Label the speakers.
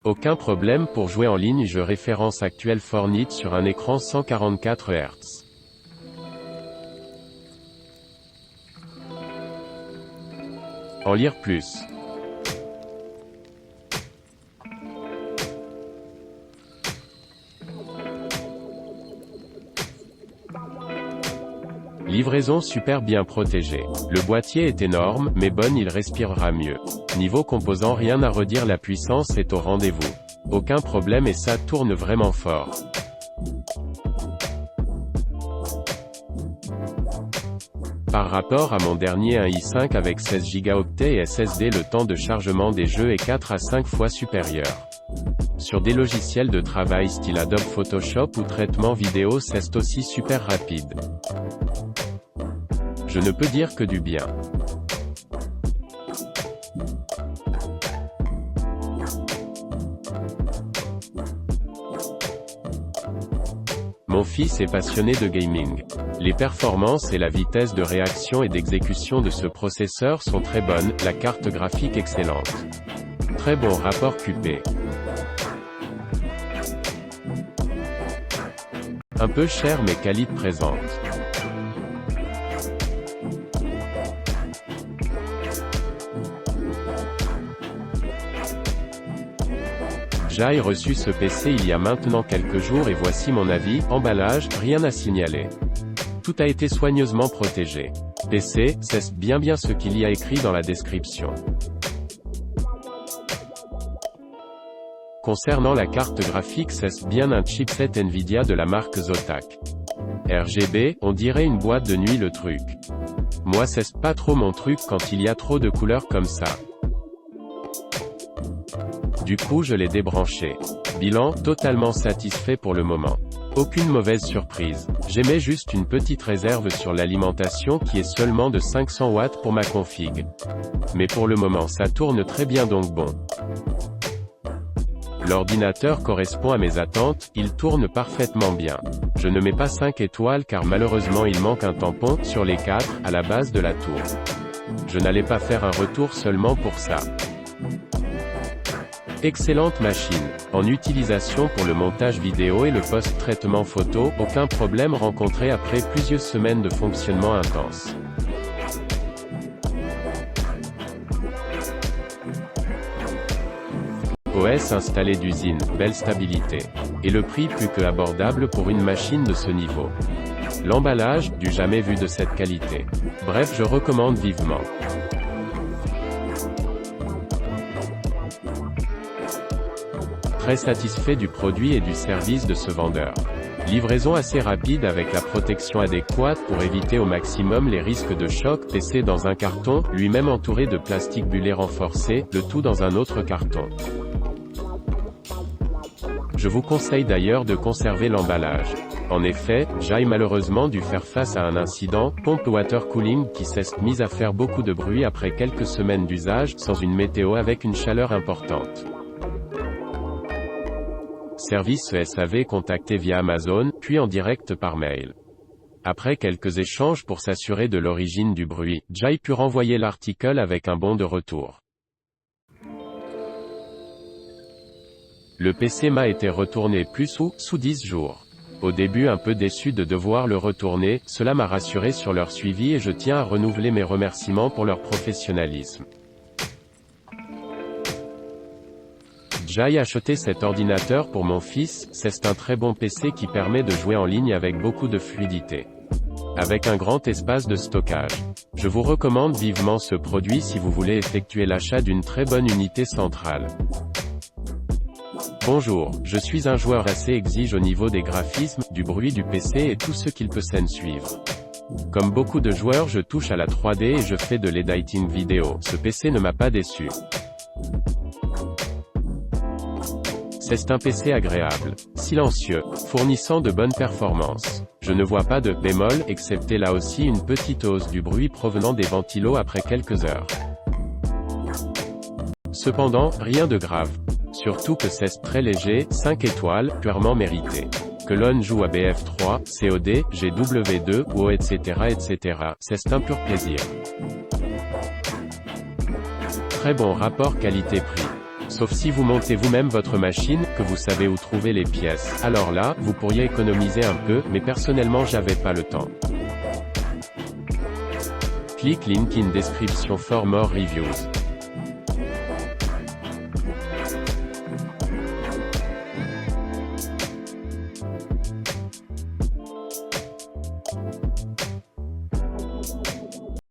Speaker 1: Aucun problème pour jouer en ligne. Je référence actuelle Fortnite sur un écran 144 Hz. En lire plus. Livraison super bien protégée. Le boîtier est énorme, mais bon, il respirera mieux. Niveau composants, rien à redire, la puissance est au rendez-vous. Aucun problème et ça tourne vraiment fort. Par rapport à mon dernier, un i5 avec 16 Go et SSD, le temps de chargement des jeux est 4 à 5 fois supérieur. Sur des logiciels de travail style Adobe Photoshop ou traitement vidéo, c'est aussi super rapide. Je ne peux dire que du bien. Mon fils est passionné de gaming. Les performances et la vitesse de réaction et d'exécution de ce processeur sont très bonnes, la carte graphique excellente. Très bon rapport QP. Un peu cher mais qualité présente. J'ai reçu ce PC il y a maintenant quelques jours et voici mon avis. Emballage, rien à signaler. Tout a été soigneusement protégé. PC, c'est bien ce qu'il y a écrit dans la description. Concernant la carte graphique, c'est bien un chipset Nvidia de la marque Zotac. RGB, on dirait une boîte de nuit le truc. Moi c'est pas trop mon truc quand il y a trop de couleurs comme ça. Du coup je l'ai débranché. Bilan, totalement satisfait pour le moment. Aucune mauvaise surprise. J'émets juste une petite réserve sur l'alimentation qui est seulement de 500 watts pour ma config. Mais pour le moment ça tourne très bien donc bon. L'ordinateur correspond à mes attentes, il tourne parfaitement bien. Je ne mets pas 5 étoiles car malheureusement il manque un tampon, sur les 4, à la base de la tour. Je n'allais pas faire un retour seulement pour ça. Excellente machine. En utilisation pour le montage vidéo et le post-traitement photo, aucun problème rencontré après plusieurs semaines de fonctionnement intense. OS installé d'usine, belle stabilité. Et le prix plus que abordable pour une machine de ce niveau. L'emballage, du jamais vu de cette qualité. Bref, je recommande vivement. Très satisfait du produit et du service de ce vendeur. Livraison assez rapide avec la protection adéquate pour éviter au maximum les risques de choc. PC dans un carton, lui-même entouré de plastique bullé renforcé, le tout dans un autre carton. Je vous conseille d'ailleurs de conserver l'emballage. En effet, j'ai malheureusement dû faire face à un incident, pompe water cooling qui s'est mise à faire beaucoup de bruit après quelques semaines d'usage, sans une météo avec une chaleur importante. Service SAV contacté via Amazon, puis en direct par mail. Après quelques échanges pour s'assurer de l'origine du bruit, j'ai pu renvoyer l'article avec un bon de retour. Le PC m'a été retourné sous 10 jours. Au début un peu déçu de devoir le retourner, cela m'a rassuré sur leur suivi et je tiens à renouveler mes remerciements pour leur professionnalisme. J'ai acheté cet ordinateur pour mon fils, c'est un très bon PC qui permet de jouer en ligne avec beaucoup de fluidité. Avec un grand espace de stockage. Je vous recommande vivement ce produit si vous voulez effectuer l'achat d'une très bonne unité centrale. Bonjour, je suis un joueur assez exige au niveau des graphismes, du bruit du PC et tout ce qu'il peut s'en suivre. Comme beaucoup de joueurs, je touche à la 3D et je fais de l'editing vidéo. Ce PC ne m'a pas déçu. C'est un PC agréable, silencieux, fournissant de bonnes performances. Je ne vois pas de bémol, excepté là aussi une petite hausse du bruit provenant des ventilos après quelques heures. Cependant, rien de grave. Surtout que c'est très léger, 5 étoiles, purement mérité. Que l'on joue à BF3, COD, GW2, ou etc. C'est un pur plaisir. Très bon rapport qualité-prix. Sauf si vous montez vous-même votre machine, que vous savez où trouver les pièces. Alors là, vous pourriez économiser un peu, mais personnellement j'avais pas le temps. Click link in description for more reviews.